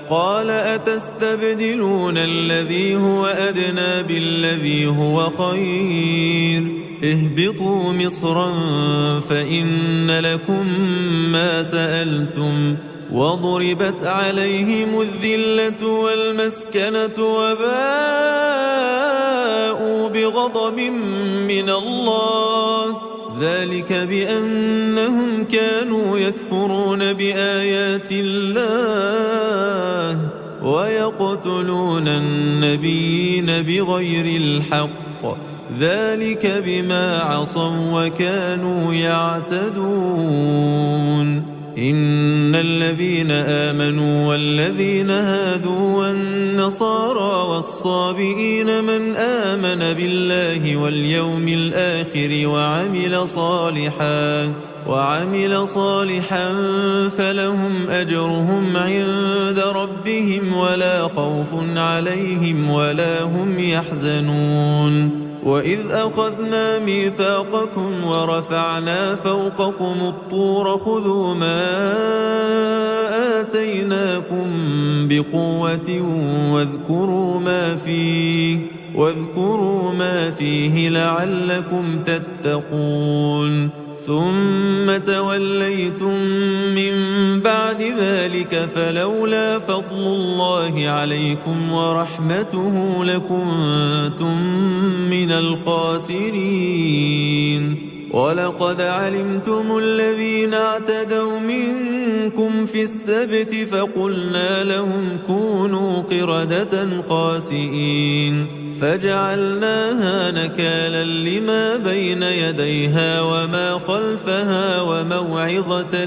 قال أتستبدلون الذي هو أدنى بالذي هو خير اهبطوا مصرا فإن لكم ما سألتم وضربت عليهم الذلة والمسكنة وباءوا بغضب من الله ذلك بأنهم كانوا يكفرون بآيات الله ويقتلون النبيين بغير الحق ذلك بما عصوا وكانوا يعتدون إن الذين آمنوا والذين هادوا والنصارى والصابئين من آمن بالله واليوم الآخر وعمل صالحا فلهم أجرهم عند ربهم ولا خوف عليهم ولا هم يحزنون وإذ أخذنا ميثاقكم ورفعنا فوقكم الطور خذوا ما آتيناكم بقوة واذكروا ما فيه لعلكم تتقون ثم توليتم من بعد ذلك فلولا فضل الله عليكم ورحمته لكنتم من الخاسرين ولقد علمتم الذين اعتدوا منكم في السبت فقلنا لهم كونوا قردة خاسئين فجعلناها نكالا لما بين يديها وما خلفها وموعظة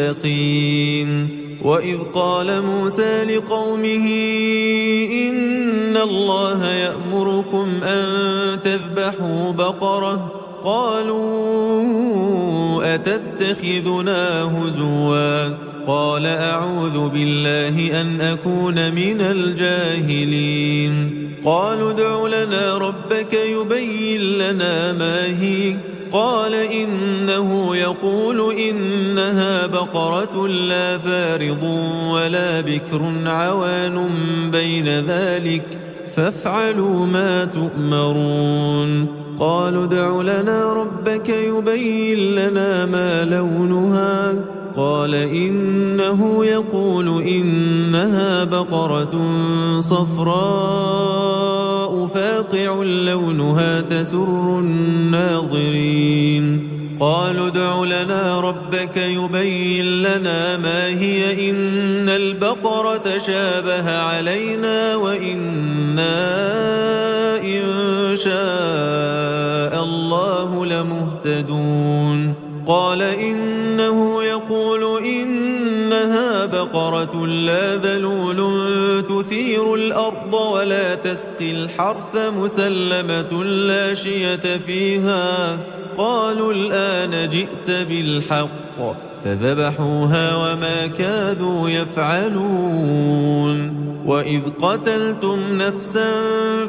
للمتقين وإذ قال موسى لقومه إن الله يأمركم أن تذبحوا بقرة قالوا أتتخذنا هزوا قال أعوذ بالله أن أكون من الجاهلين قالوا ادع لنا ربك يبين لنا ما هي قال إنه يقول إنها بقرة لا فارض ولا بكر عوان بين ذلك فافعلوا ما تؤمرون قالوا ادع لنا ربك يبين لنا ما لونها قال إنه يقول إنها بقرة صفراء فاقع لونها تسر الناظرين قالوا ادع لنا ربك يبين لنا ما هي إن البقرة شابه علينا وإنا إن شاء الله لمهتدون قال إنه يقول إنها بقرة لا ذلول تثير الأرض ولا تسقي الحرث مسلمة لا شية فيها قالوا الآن جئت بالحق فذبحوها وما كادوا يفعلون وإذ قتلتم نفسا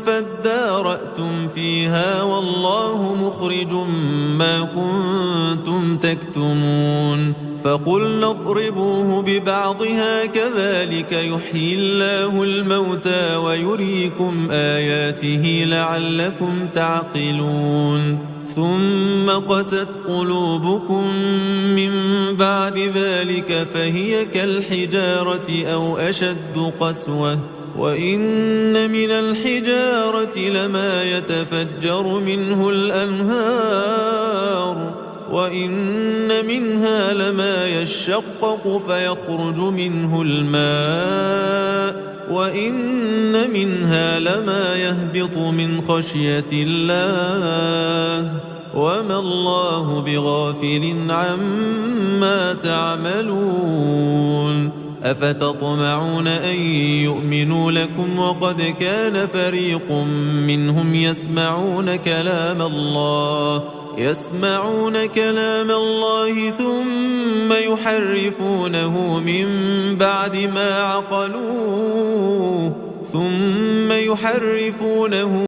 فادارأتم فيها والله مخرج ما كنتم تكتمون فقلنا اضربوه ببعضها كذلك يحيي الله الموتى ويريكم آياته لعلكم تعقلون ثم قست قلوبكم من بعد ذلك فهي كالحجارة أو أشد قسوة وإن من الحجارة لما يتفجر منه الأنهار وإن منها لما يشقق فيخرج منه الماء وإن منها لما يهبط من خشية الله وما الله بغافل عما تعملون أفتطمعون أن يؤمنوا لكم وقد كان فريق منهم يسمعون كلام الله ثم يحرفونه من بعد ما عقلوه